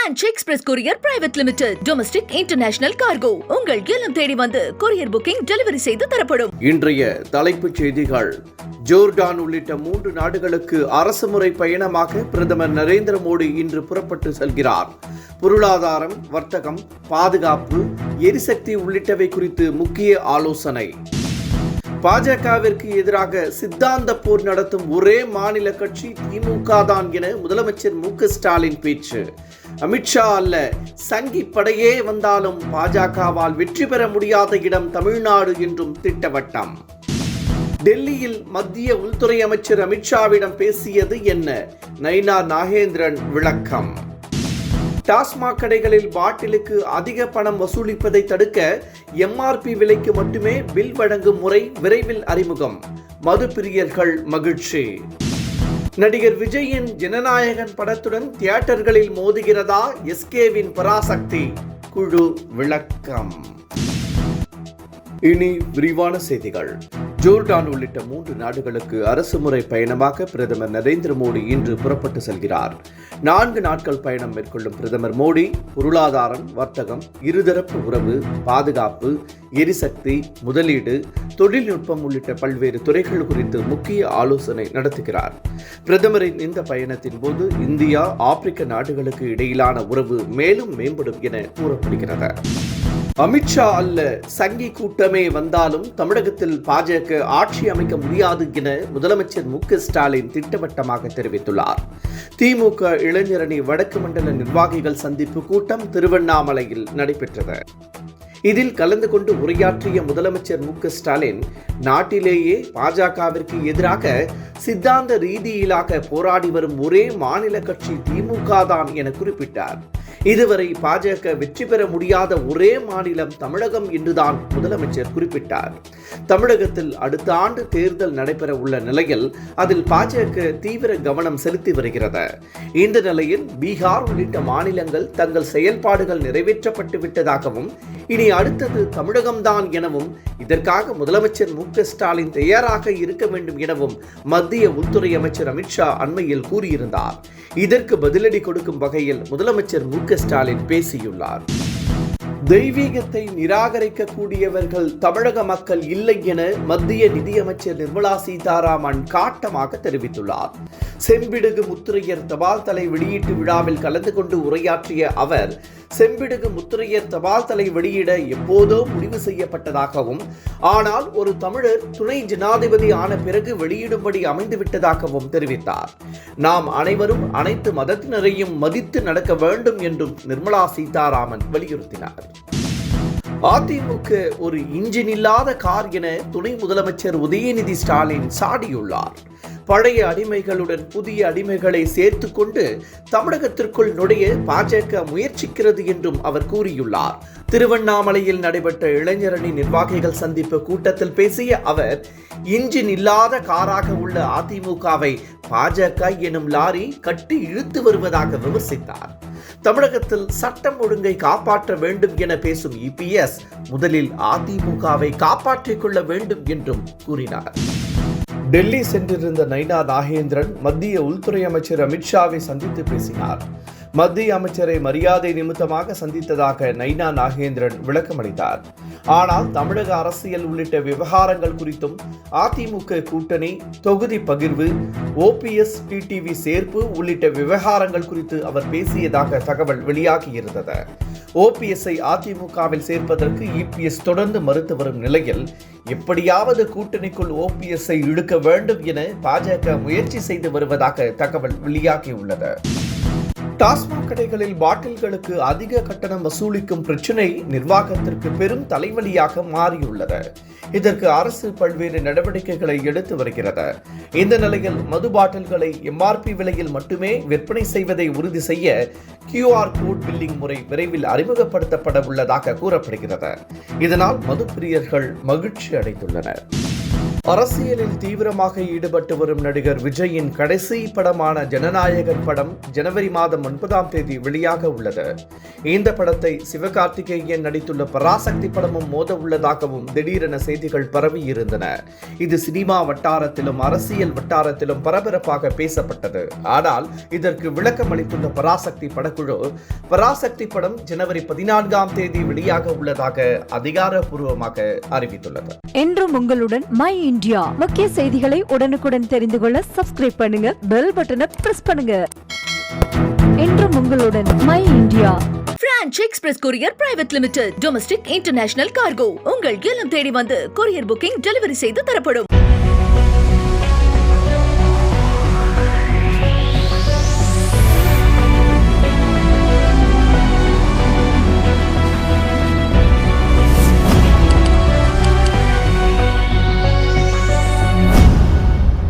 Ranch Express Courier Private Limited. Domestic International Cargo. உங்கள் இல்லம் தேடி வந்து கொரியர் புக்கிங் டெலிவரி செய்து தரப்படும். இன்றைய தலைப்புச் செய்திகள். ஜோர்டான் உள்ளிட்ட 3 நாடுகளுக்கு அரசுமுறை பயணமாக பிரதமர் நரேந்திர மோடி இன்று புறப்பட்டு செல்கிறார். பொருளாதாரம், வர்த்தகம், பாதுகாப்பு, எரிசக்தி உள்ளிட்டவை குறித்து முக்கிய ஆலோசனை. பாஜகவிற்கு எதிராக சித்தாந்த போர் நடத்தும் ஒரே மாநில கட்சி திமுக தான் என முதலமைச்சர் மு.க.ஸ்டாலின் பேச்சு. அமித்ஷா அல்ல, சங்கி படையே வந்தாலும் பாஜகவால் வெற்றி பெற முடியாத இடம் தமிழ்நாடு என்றும் திட்டவட்டம். டெல்லியில் மத்திய உள்துறை அமைச்சர் அமித்ஷாவிடம் பேசியது என்ன? நயினா நாகேந்திரன் விளக்கம். டாஸ்மாக் கடைகளில் பாட்டிலுக்கு அதிக பணம் வசூலிப்பதை தடுக்க எம்ஆர்பி விலைக்கு மட்டுமே பில் வழங்கும் முறை விரைவில் அறிமுகம். மது பிரியர்கள் மகிழ்ச்சி. நடிகர் விஜயின் ஜனநாயகன் படத்துடன் தியேட்டர்களில் மோதுகிறதா எஸ்கேவின் பராசக்தி? குழு விளக்கம். இனி விரிவான செய்திகள். ஜோர்டான் உள்ளிட்ட 3 நாடுகளுக்கு அரசுமுறை பயணமாக பிரதமர் நரேந்திர மோடி இன்று புறப்பட்டு செல்கிறார். 4 நாட்கள் பயணம் மேற்கொள்ளும் பிரதமர் மோடி பொருளாதாரம், வர்த்தகம், இருதரப்பு உறவு, பாதுகாப்பு, எரிசக்தி, முதலீடு, தொழில்நுட்பம் உள்ளிட்ட பல்வேறு துறைகள் குறித்து முக்கிய ஆலோசனை நடத்துகிறார். பிரதமரின் இந்த பயணத்தின் போது இந்தியா, ஆப்பிரிக்க நாடுகளுக்கு இடையிலான உறவு மேலும் மேம்படும் என கூறப்படுகிறது. அமித்ஷா அல்ல, சங்கி கூட்டமே வந்தாலும் தமிழகத்தில் பாஜக ஆட்சி அமைக்க முடியாது என முதலமைச்சர் மு.க.ஸ்டாலின் திட்டவட்டமாக தெரிவித்துள்ளார். திமுக இளைஞரணி வடக்கு மண்டல நிர்வாகிகள் சந்திப்பு கூட்டம் திருவண்ணாமலையில் நடைபெற்றது. இதில் கலந்து கொண்டு உரையாற்றிய முதலமைச்சர் மு.க.ஸ்டாலின், நாட்டிலேயே பாஜகவிற்கு எதிராக சித்தாந்த ரீதியிலாக போராடி வரும் ஒரே மாநில கட்சி திமுக தான் என குறிப்பிட்டார். இதுவரை பாஜக வெற்றி பெற முடியாத ஒரே மாநிலம் தமிழகம் என்றுதான் முதலமைச்சர் குறிப்பிட்டார். தமிழகத்தில் அடுத்த ஆண்டு தேர்தல் நடைபெற உள்ள நிலையில் அதில் பாஜக தீவிர கவனம் செலுத்தி வருகிறது. இந்த நிலையில் பீகார் உள்ளிட்ட மாநிலங்கள் தங்கள் செயல்பாடுகள் நிறைவேற்றப்பட்டு விட்டதாகவும் இனி அடுத்தது தமிழகம்தான் எனவும் இதற்காக முதலமைச்சர் மு.க.ஸ்டாலின் தயாராக இருக்க வேண்டும் எனவும் மத்திய உள்துறை அமைச்சர் அமித்ஷா அண்மையில் கூறியிருந்தார். இதற்கு பதிலடி கொடுக்கும் வகையில் முதலமைச்சர் மு.க.ஸ்டாலின் பேசியுள்ளார். தெய்வீகத்தை நிராகரிக்கக்கூடியவர்கள் தமிழக மக்கள் இல்லை என மத்திய நிதியமைச்சர் நிர்மலா சீதாராமன் காட்டமாக தெரிவித்துள்ளார். செம்பிடுகு முத்திரையர் தபால் தலை வெளியீட்டு விழாவில் கலந்து கொண்டு உரையாற்றிய அவர், செம்பிடுகு முத்திரையர் தபால் தலை வெளியிட எப்போதோ முடிவு செய்யப்பட்டதாகவும், ஆனால் ஒரு தமிழர் துணை ஜனாதிபதி ஆன பிறகு வெளியிடும்படி அமைந்துவிட்டதாகவும் தெரிவித்தார். நாம் அனைவரும் அனைத்து மதத்தினரையும் மதித்து நடக்க வேண்டும் என்றும் நிர்மலா சீதாராமன் வலியுறுத்தினார். அதிமுக ஒரு இன்ஜின் இல்லாத கார் என துணை முதலமைச்சர் உதயநிதி ஸ்டாலின் சாடியுள்ளார். பழைய அடிமைகளுடன் புதிய அடிமைகளை சேர்த்து கொண்டு தமிழகத்திற்குள் நுழைய பாஜக முயற்சிக்கிறது என்றும் அவர் கூறியுள்ளார். திருவண்ணாமலையில் நடைபெற்ற இளைஞரணி நிர்வாகிகள் சந்திப்பு கூட்டத்தில் பேசிய அவர், இன்ஜின் இல்லாத காராக உள்ள அதிமுகவை பாஜக எனும் லாரி கட்டி இழுத்து வருவதாக விமர்சித்தார். தமிழகத்தில் சட்டம் ஒழுங்கை காப்பாற்ற வேண்டும் என பேசும் இபிஎஸ் முதலில் அதிமுகவை காப்பாற்றிக் கொள்ள வேண்டும் என்றும் கூறினார். டெல்லி சென்றிருந்த நயினா நாகேந்திரன் மத்திய உள்துறை அமைச்சர் அமித்ஷாவை சந்தித்து பேசினார். மத்திய அமைச்சரை மரியாதை நிமித்தமாக சந்தித்ததாக நயினா நாகேந்திரன் விளக்கமளித்தார். ஆனால் தமிழக அரசியல் உள்ளிட்ட விவகாரங்கள் குறித்தும், அதிமுக கூட்டணி, தொகுதி பகிர்வு, ஓபிஎஸ் டிடிவி சேர்ப்பு உள்ளிட்ட விவகாரங்கள் குறித்து அவர் பேசியதாக தகவல் வெளியாகியிருந்தது. ஓபிஎஸ்ஐ அதிமுகவில் சேர்ப்பதற்கு இபிஎஸ் தொடர்ந்து மறுத்து வரும் நிலையில் எப்படியாவது கூட்டணிக்குள் ஓபிஎஸ்ஐ இழுக்க வேண்டும் என பாஜக முயற்சி செய்து வருவதாக தகவல் வெளியாகியுள்ளது. டாஸ்மாக் கடைகளில் பாட்டில்களுக்கு அதிக கட்டணம் வசூலிக்கும் பிரச்சினை நிர்வாகத்திற்கு பெரும் தலைவலியாக மாறியுள்ளது. இதற்கு அரசு பல்வேறு நடவடிக்கைகளை எடுத்து வருகிறது. இந்த நிலையில் மது பாட்டில்களை எம்ஆர்பி விலையில் மட்டுமே விற்பனை செய்வதை உறுதி செய்ய QR கோட் பில்லிங் முறை விரைவில் அறிமுகப்படுத்தப்பட உள்ளதாக கூறப்படுகிறது. இதனால் மது பிரியர்கள் மகிழ்ச்சி அடைந்துள்ளனர். அரசியலில் தீவிரமாக ஈடுபட்டு வரும் நடிகர் விஜயின் கடைசி படமான ஜனநாயகன் படம் ஜனவரி மாதம் 9ஆம் தேதி வெளியாக உள்ளது. இந்த படத்தை சிவகார்த்திகேயன் நடித்துள்ள பராசக்தி படமும் மோத உள்ளதாகவும் திடீரென செய்திகள் பரவி இருந்தன. இது சினிமா வட்டாரத்திலும் அரசியல் வட்டாரத்திலும் பரபரப்பாக பேசப்பட்டது. ஆனால் இதற்கு விளக்கம் அளித்துள்ள பராசக்தி படக்குழு பராசக்தி படம் ஜனவரி 14ஆம் தேதி வெளியாக உள்ளதாக அதிகாரப்பூர்வமாக அறிவித்துள்ளது. என்றும் உங்களுடன் மை இந்தியா முக்கிய செய்திகளை உடனுக்குடன் தெரிந்து கொள்ள சப்ஸ்கிரைப் பண்ணுங்க, பெல் பட்டனை பிரஸ் பண்ணுங்க. என்றும் உங்களுடன் my India. Branch express courier private limited. Domestic international cargo. உங்கள் இல்லம் தேடி வந்து கொரியர் புக்கிங் டெலிவரி செய்து தரப்படும்.